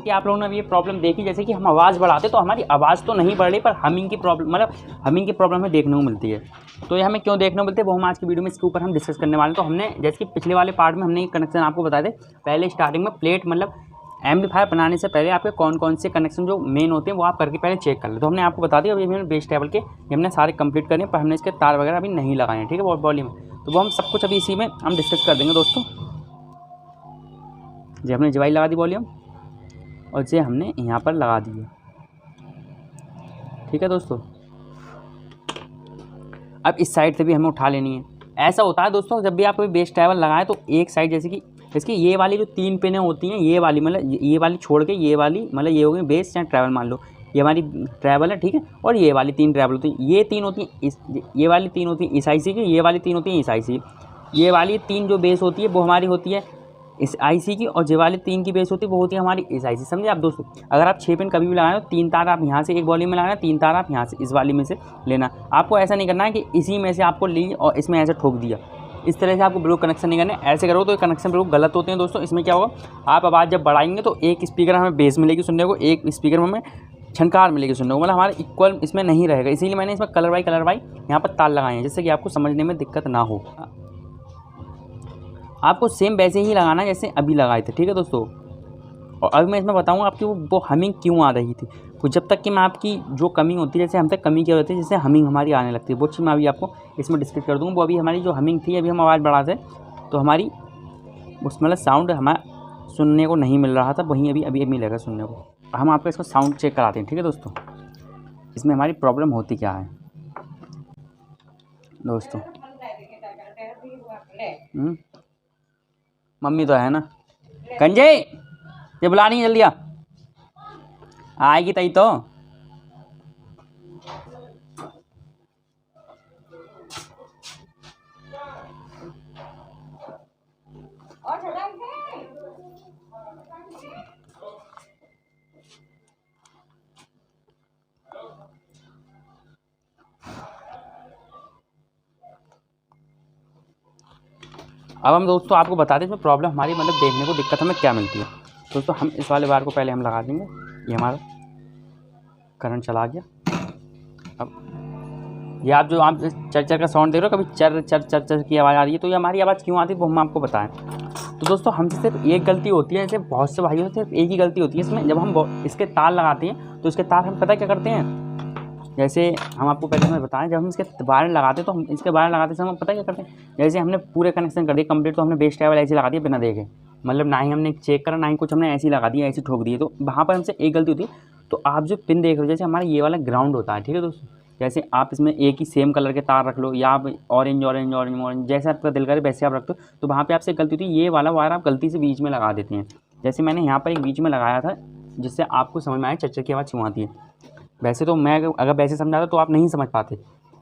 कि आप लोगों ने ये प्रॉब्लम देखी, जैसे कि हम आवाज़ बढ़ाते तो हमारी आवाज़ तो नहीं बढ़ रही, पर हमिंग की प्रॉब्लम, मतलब हमिंग की प्रॉब्लम हमें देखने को मिलती है। तो ये हमें क्यों देखने को मिलती है वो हम आज की वीडियो में इसके ऊपर हम डिस्कस करने वाले हैं। तो हमने जैसे कि पिछले वाले पार्ट में हमने कनेक्शन आपको बताए थे, पहले स्टार्टिंग में प्लेट मतलब एम्पलीफायर बनाने से पहले आपके कौन कौन से कनेक्शन जो मेन होते हैं वो आप करके पहले चेक कर ले। तो हमने आपको बता दिया, अभी हमने बेस टेबल के हमने सारे कंप्लीट करे, पर हमने इसके तार वगैरह अभी नहीं लगाए हैं, ठीक है, वॉल्यूम में। तो वो हम सब कुछ अभी इसी में हम डिस्कस कर देंगे दोस्तों। जी हमने जवाई लगा दी वॉल्यूम, और ये हमने यहाँ पर लगा दी है, ठीक है दोस्तों। अब इस साइड से भी हमें उठा लेनी है। ऐसा होता है दोस्तों, जब भी आप कोई बेस टेबल लगाएं तो एक साइड जैसे कि इसकी ये वाली जो 3 पिनें होती हैं, ये वाली मतलब ये वाली छोड़ के ये वाली मतलब ये हो गई बेस या ट्रैवल, मान लो ये हमारी ट्रैवल है, ठीक है, और ये वाली 3 ट्रैवल होती हैं। ये 3 होती हैं ये वाली 3 होती हैं इस IC की, ये वाली 3 होती हैं इस IC की। ये वाली 3 जो बेस होती है वो हमारी होती है इस IC की, और ये वाली 3 की बेस होती है वो होती है हमारी इस IC। समझे आप दोस्तों। अगर आप 6 पिन कभी भी लगाएं तो 3 तार आप यहाँ से एक वॉल्यूम में लगाना, 3 तार आप यहाँ से इस वाली में से लेना। आपको ऐसा नहीं करना है कि इसी में से आपको ली और इसमें ऐसे ठोक दिया, इस तरह से आपको बिल्कुल कनेक्शन नहीं करने। ऐसे करो तो ये कनेक्शन बिल्कुल गलत होते हैं दोस्तों। इसमें क्या होगा, आप आवाज़ जब बढ़ाएंगे तो एक स्पीकर हमें बेस मिलेगी सुनने को, एक स्पीकर में हमें छनकार मिलेगी सुनने को, मतलब हमारा इक्वल इसमें नहीं रहेगा। इसीलिए मैंने इसमें कलर बाई यहाँ पर तार लगाए हैं, जिससे कि आपको समझने में दिक्कत ना हो। आपको सेम वैसे ही लगाना जैसे अभी लगाए थे, ठीक है दोस्तों। और अभी मैं इसमें बताऊँगा आपकी वो हमिंग क्यों आ रही थी। तो जब तक कि मैं आपकी जो कमी होती है, जैसे हम तक कमी क्या होती है, जैसे हमिंग हमारी आने लगती है, वो चीज़ मैं अभी आपको इसमें डिस्कस कर दूँगा। वो अभी हमारी जो हमिंग थी, अभी हम आवाज़ बढ़ाते तो हमारी उसमें मतलब साउंड हमें सुनने को नहीं मिल रहा था, वहीं अभी मिलेगा सुनने को। हम आपको इसको साउंड चेक कराते हैं, ठीक है दोस्तों, इसमें हमारी प्रॉब्लम होती क्या है दोस्तों। मम्मी तो है ना, कंजे ये बुला नहीं, जल्दी आएगी तई तो। अब हम दोस्तों आपको बता दें इसमें प्रॉब्लम हमारी मतलब देखने को दिक्कत हमें क्या मिलती है दोस्तों। हम इस वाले वायर को पहले हम लगा देंगे, ये हमारा करंट चला गया। अब ये आप जो आप चर का साउंड देख रहे हो, कभी चर चर चर चर की आवाज़ आ रही है, तो ये हमारी आवाज़ क्यों आती है वो हम आपको बताएं। तो दोस्तों हमसे सिर्फ एक गलती होती है, जैसे बहुत से भाइयों से सिर्फ एक ही गलती होती है इसमें, जब हम इसके तार लगाते हैं तो इसके तार हम पता क्या करते हैं, जैसे हम आपको पहले हमें बताएं, जब हम इसके वायर लगाते हैं तो हम इसके वायर लगाते समय हम पता क्या करते हैं, जैसे हमने पूरे कनेक्शन कर दिए कंप्लीट, तो हमने बेस टेबल ऐसे लगा दिया बिना देखे, मतलब ना ही हमने चेक करा ना ही कुछ, हमने ऐसे ही लगा दिया, ऐसे ठोक दिए, तो वहाँ पर हमसे एक गलती होती है। तो आप जो पिन देख रहे हो, जैसे हमारा ये वाला ग्राउंड होता है, ठीक है दोस्तों, जैसे आप इसमें एक ही सेम कलर के तार रख लो, या आप ऑरेंज जैसे आपका दिल करे वैसे आप रख दो, तो वहाँ पर आपसे गलती होती है, ये वाला वायर आप गलती से बीच में लगा देते हैं। जैसे मैंने यहाँ पर एक बीच में लगाया था, जिससे आपको समझ में आया चच्चर की आवाज़ क्यों आती है। वैसे तो मैं अगर वैसे समझाता तो आप नहीं समझ पाते।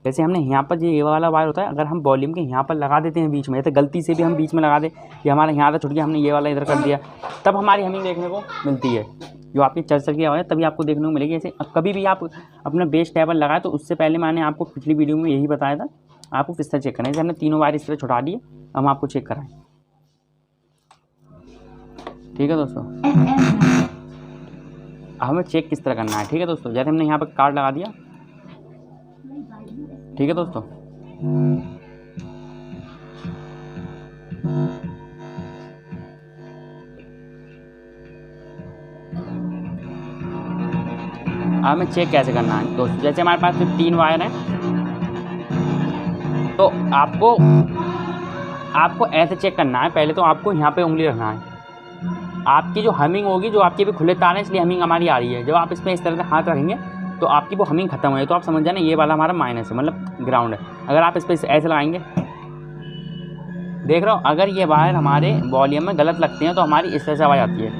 जैसे हमने यहाँ पर ये वाला वायर होता है, अगर हम वॉल्यूम के यहाँ पर लगा देते हैं बीच में, जैसे गलती से भी हम बीच में लगा दें, कि हमारा यहाँ से छुट गया, हमने ये वाला इधर कर दिया, तब हमारी हमिंग देखने को मिलती है, जो आपकी चर्चर की आवाज़ है तभी आपको देखने को मिलेगी। जैसे कभी भी आप अपना बेस टेबल लगाए तो उससे पहले मैंने आपको पिछली वीडियो में यही बताया था, आपको किस तरह चेक करना है। जैसे हमने तीनों वायर इस तरह छुटा दिए, हम आपको चेक कराएँ, ठीक है दोस्तों। हमें चेक किस तरह करना है, ठीक है दोस्तों। जैसे हमने यहाँ पर कार्ड लगा दिया, ठीक है दोस्तों, हमें चेक कैसे करना है दोस्तों। जैसे हमारे पास 3 वायर हैं, तो आपको ऐसे चेक करना है। पहले तो आपको यहाँ पे उंगली रखना है, आपकी जो हमिंग होगी, जो आपके भी खुले तार हैं इसलिए हमिंग हमारी आ रही है, जब आप इसमें इस तरह से हाथ रखेंगे तो आपकी वो हमिंग खत्म हो जाए, तो आप समझ जाना ये वाला हमारा माइनस है, मतलब ग्राउंड है। अगर आप इस पर ऐसे लगाएंगे, देख रहे हो, अगर ये वायर हमारे वॉल्यूम में गलत लगते हैं तो हमारी इस तरह से आवाज़ आती है।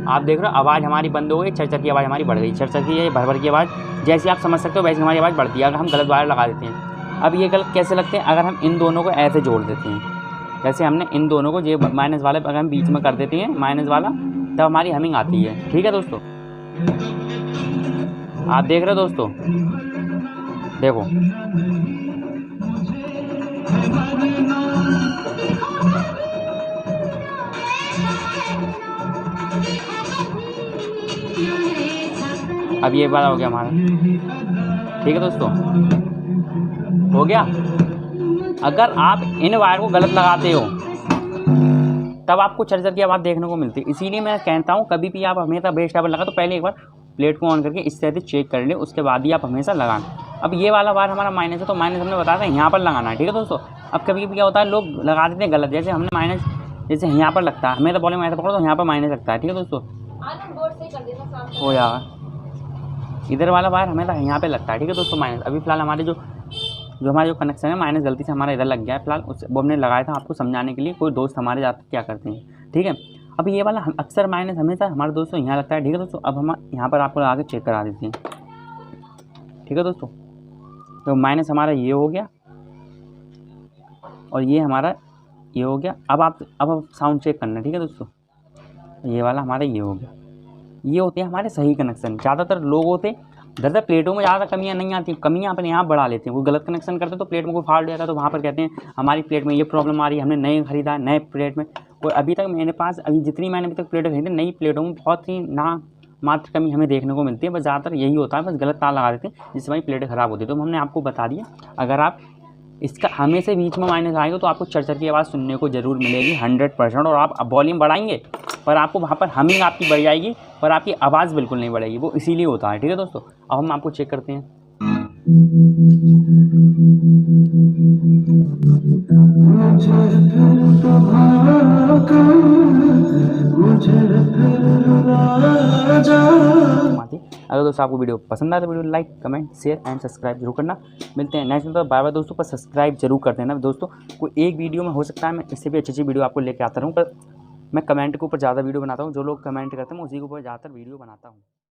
आप देख रहे हो आवाज़ हमारी बंद हो गई, चरचर की आवाज़ हमारी बढ़ गई, चरचर की भर की आवाज़ जैसे आप समझ सकते हो वैसे हमारी आवाज़ बढ़ती है अगर हम गलत वायर लगा देते हैं। अब ये गलत कैसे लगते हैं, अगर हम इन दोनों को ऐसे जोड़ देते हैं, जैसे हमने इन दोनों को ये माइनस वाले अगर हम बीच में कर देते हैं माइनस वाला, तब हमारी हमिंग आती है, ठीक है दोस्तों। आप देख रहे हो दोस्तों, देखो अब ये वाला हो गया हमारा, ठीक है दोस्तों, हो गया। अगर आप इन वायर को गलत लगाते हो तब आपको चार्जर की आवाज़ देखने को मिलती है। इसीलिए मैं कहता हूँ कभी भी आप हमेशा बेस केबल लगा तो पहले एक बार प्लेट को ऑन करके इस तरह से चेक कर लें, उसके बाद ही आप हमेशा लगाना। अब ये वाला वायर हमारा माइनस है तो माइनस हमने बताया था यहाँ पर लगाना है, ठीक है दोस्तों। अब कभी कभी क्या होता है लोग लगा देते हैं गलत, जैसे हमने माइनस जैसे यहाँ पर लगता है, हमें तो बॉलिंग ऐसे पकड़ो तो यहाँ पर माइनस लगता है, ठीक है दोस्तों। हो यार इधर वाला वायर हमें तो यहाँ पे लगता है, ठीक है दोस्तों माइनस। अभी फिलहाल हमारे जो हमारा जो कनेक्शन है माइनस गलती से हमारा इधर लग गया है फिलहाल, उस वो हमने लगाया था आपको समझाने के लिए। कोई दोस्त हमारे जाते क्या करते हैं, ठीक है। अब ये वाला हम अक्सर माइनस हमेशा हमारे दोस्तों यहाँ लगता है, ठीक है दोस्तों। अब हम यहाँ पर आपको लगा के चेक करा देते हैं, ठीक है दोस्तों। तो माइनस हमारा ये हो गया और ये हमारा ये हो गया। अब साउंड चेक करना, ठीक है दोस्तों। ये वाला हमारा ये हो गया। ये होते हैं हमारे सही कनेक्शन। ज़्यादातर लोग होते दरअसल प्लेटों में ज़्यादा कमियां नहीं आती, कमियां अपने यहाँ बढ़ा लेते हैं। वो गलत कनेक्शन करते तो प्लेट में कोई फॉल्ट जाता है तो वहाँ पर कहते हैं हमारी प्लेट में ये प्रॉब्लम आ रही है, हमने नए खरीदा नए प्लेट में। और अभी तक मेरे पास जितनी मैंने अभी तक प्लेटें खरीदी नई प्लेटों में बहुत ही ना मात्र कमी हमें देखने को मिलती है। बस ज़्यादातर यही होता है, बस गलत तार लगा देते हैं जिससे भाई प्लेटें ख़राब होती है। तो हमने आपको बता दिया, अगर आप इसका हमें से बीच में माइनस आएगा तो आपको चार्जर की आवाज़ सुनने को ज़रूर मिलेगी 100%। और आप वॉल्यूम बढ़ाएंगे पर आपको वहाँ पर हमिंग आपकी बढ़ जाएगी पर आपकी आवाज़ बिल्कुल नहीं बढ़ेगी, वो इसीलिए होता है, ठीक है दोस्तों। अब हम आपको चेक करते हैं। अगर दोस्तों आपको वीडियो पसंद आए तो video like comment share and subscribe जरूर करना। मिलते हैं नेक्स्ट में, तो बाय बाय दोस्तों। पर सब्सक्राइब जरूर कर देना दोस्तों। कोई एक वीडियो में हो सकता है मैं इससे भी अच्छी वीडियो आपको लेके आता रहूँ, पर मैं कमेंट के ऊपर ज़्यादा वीडियो बनाता हूँ। जो लोग कमेंट करते हैं मैं उसी के ऊपर ज़्यादातर वीडियो बनाता हूँ।